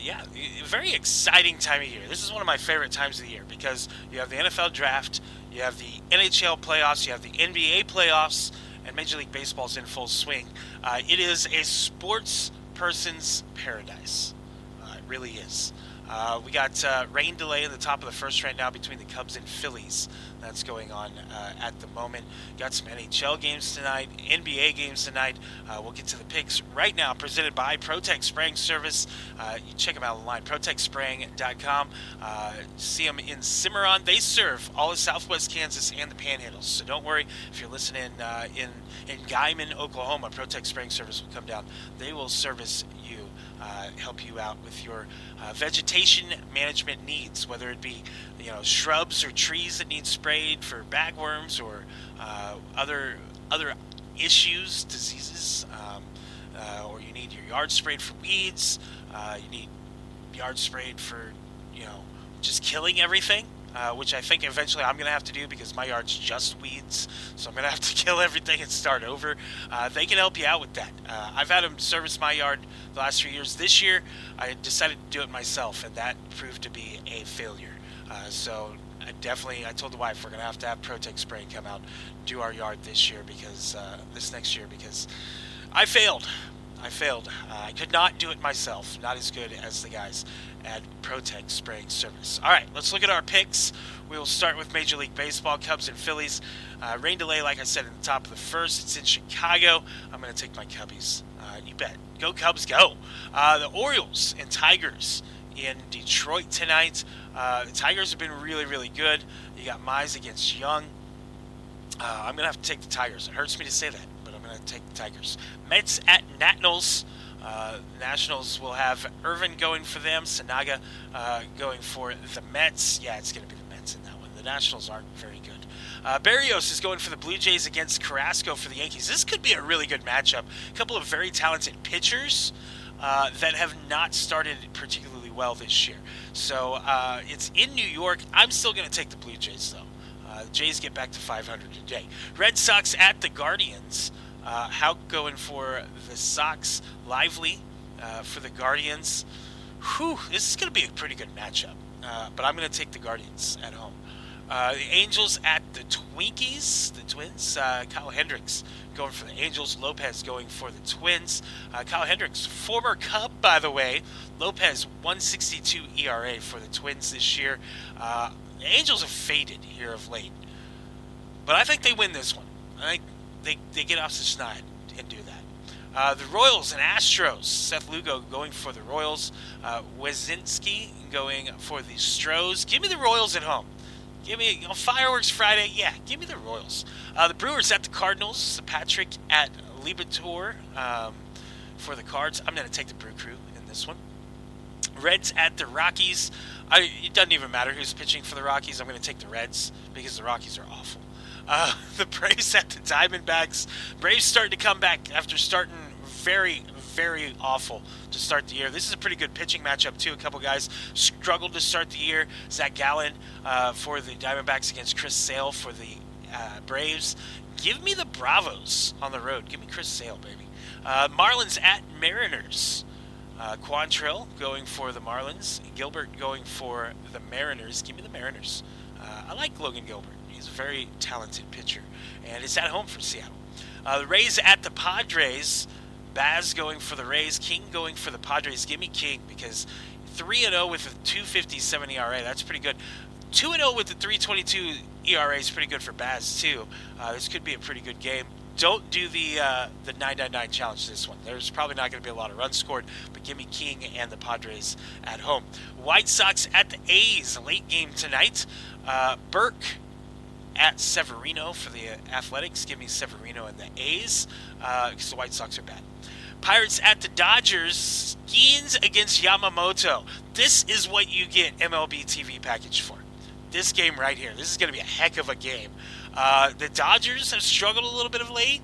yeah, very exciting time of year. This is one of my favorite times of the year because you have the NFL Draft, you have the NHL playoffs, you have the NBA playoffs, and Major League Baseball's in full swing. It is a sports person's paradise. It really is. We got rain delay in the top of the first right now between the Cubs and Phillies. That's going on at the moment. Got some NHL games tonight, NBA games tonight. We'll get to the picks right now, presented by Protect Spraying Service. You check them out online, protectspraying.com. See them in Cimarron. They serve all of Southwest Kansas and the Panhandles. So don't worry if you're listening in Guyman, Oklahoma. Protect Spraying Service will come down. They will service you. Help you out with your vegetation management needs, whether it be shrubs or trees that need sprayed for bagworms or other issues, diseases, or you need your yard sprayed for weeds. You need yard sprayed for just killing everything. which I think eventually I'm going to have to do because my yard's just weeds, so I'm going to have to kill everything and start over. They can help you out with that. I've had them service my yard the last 3 years. This year, I decided to do it myself, and that proved to be a failure. So I told the wife we're going to have Protect Spray come out, do our yard this next year, because I failed. I could not do it myself. Not as good as the guys at Protect Spraying Service. All right, let's look at our picks. We will start with Major League Baseball, Cubs and Phillies. Rain delay, like I said, in the top of the first. It's in Chicago. I'm going to take my Cubbies. You bet. Go Cubs, go. The Orioles and Tigers in Detroit tonight. The Tigers have been really, really good. You got Mize against Young. I'm going to have to take the Tigers. It hurts me to say that, but I'm going to take the Tigers. Mets at Nationals. Nationals will have Irvin going for them. Sanaga going for the Mets. Yeah, it's going to be the Mets in that one. The Nationals aren't very good. Berrios is going for the Blue Jays against Carrasco for the Yankees. This could be a really good matchup. A couple of very talented pitchers that have not started particularly well this year. So it's in New York. I'm still going to take the Blue Jays, though. The Jays get back to 500 today. Red Sox at the Guardians. Houck going for the Sox. Lively for the Guardians. This is going to be a pretty good matchup. But I'm going to take the Guardians at home. The Angels at the Twinkies, the Twins. Kyle Hendricks going for the Angels. Lopez going for the Twins. Kyle Hendricks, former Cub, by the way. Lopez, 1.62 ERA for the Twins this year. The Angels have faded here of late. But I think they win this one. I think they get off the schneid and do that. The Royals and Astros. Seth Lugo going for the Royals. Wezinski going for the Stros. Give me the Royals at home. Give me Fireworks Friday. Yeah, give me the Royals. The Brewers at the Cardinals. Patrick at Liberatore for the Cards. I'm going to take the Brew Crew in this one. Reds at the Rockies. It doesn't even matter who's pitching for the Rockies. I'm going to take the Reds because the Rockies are awful. The Braves at the Diamondbacks. Braves starting to come back after starting very, very awful to start the year. This is a pretty good pitching matchup, too. A couple guys struggled to start the year. Zach Gallen for the Diamondbacks against Chris Sale for the Braves. Give me the Bravos on the road. Give me Chris Sale, baby. Marlins at Mariners. Quantrill going for the Marlins. Gilbert going for the Mariners. Give me the Mariners. I like Logan Gilbert. He's a very talented pitcher. And it's at home for Seattle. The Rays at the Padres. Baz going for the Rays. King going for the Padres. Give me King because 3-0 with a 2.57 ERA. That's pretty good. 2-0 with the 3.22 ERA is pretty good for Baz, too. This could be a pretty good game. Don't do the 999 challenge this one. There's probably not going to be a lot of runs scored, but give me King and the Padres at home. White Sox at the A's, late game tonight. Burke at Severino for the Athletics. Give me Severino and the A's because the White Sox are bad. Pirates at the Dodgers. Skeens against Yamamoto. This is what you get MLB TV package for. This game right here. This is going to be a heck of a game. The Dodgers have struggled a little bit of late.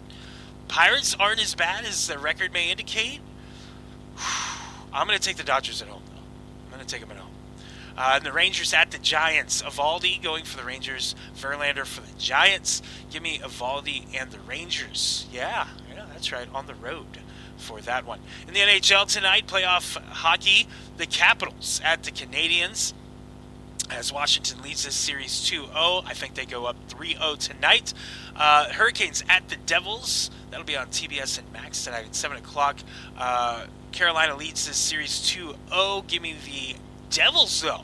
Pirates aren't as bad as the record may indicate. I'm going to take the Dodgers at home, though. I'm going to take them at home. And the Rangers at the Giants. Evaldi going for the Rangers. Verlander for the Giants. Give me Evaldi and the Rangers. Yeah, that's right. On the road for that one. In the NHL tonight, playoff hockey. The Capitals at the Canadiens. As Washington leads this series 2-0. I think they go up 3-0 tonight. Hurricanes at the Devils. That'll be on TBS and Max tonight at 7 o'clock. Carolina leads this series 2-0. Give me the Devils, though,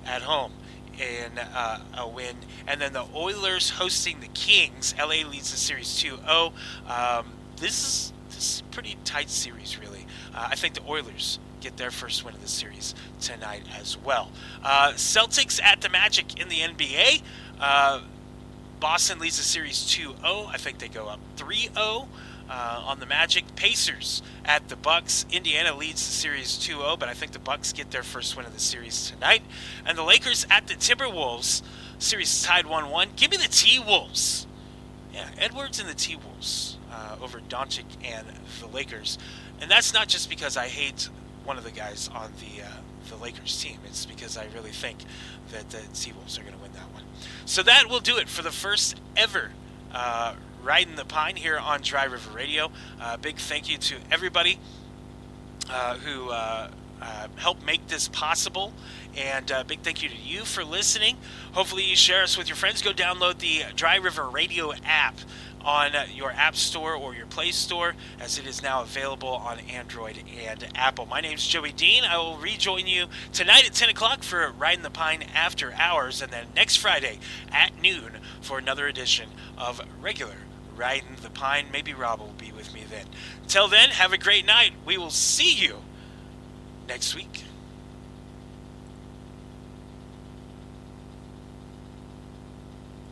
at home in a win. And then the Oilers hosting the Kings. LA leads the series 2-0. This is a pretty tight series, really. I think the Oilers get their first win of the series tonight as well. Celtics at the Magic in the NBA. Boston leads the series 2-0. I think they go up 3-0 on the Magic. Pacers at the Bucks. Indiana leads the series 2-0, but I think the Bucks get their first win of the series tonight. And the Lakers at the Timberwolves. Series tied 1-1. Give me the T-Wolves. Yeah, Edwards and the T-Wolves over Doncic and the Lakers. And that's not just because I hate one of the guys on the Lakers team. It's because I really think that the Seawolves are going to win that one. So that will do it for the first ever Riding the Pine here on Dry River Radio. Big thank you to everybody who helped make this possible, and big thank you to you for listening. Hopefully you share us with your friends. Go download the Dry River Radio app on your App Store or your Play Store, as it is now available on Android and Apple. My name's Joey Dean. I will rejoin you tonight at 10 o'clock for Riding the Pine After Hours, and then next Friday at noon for another edition of regular Riding the Pine. Maybe Rob will be with me then. Till then, have a great night. We will see you next week.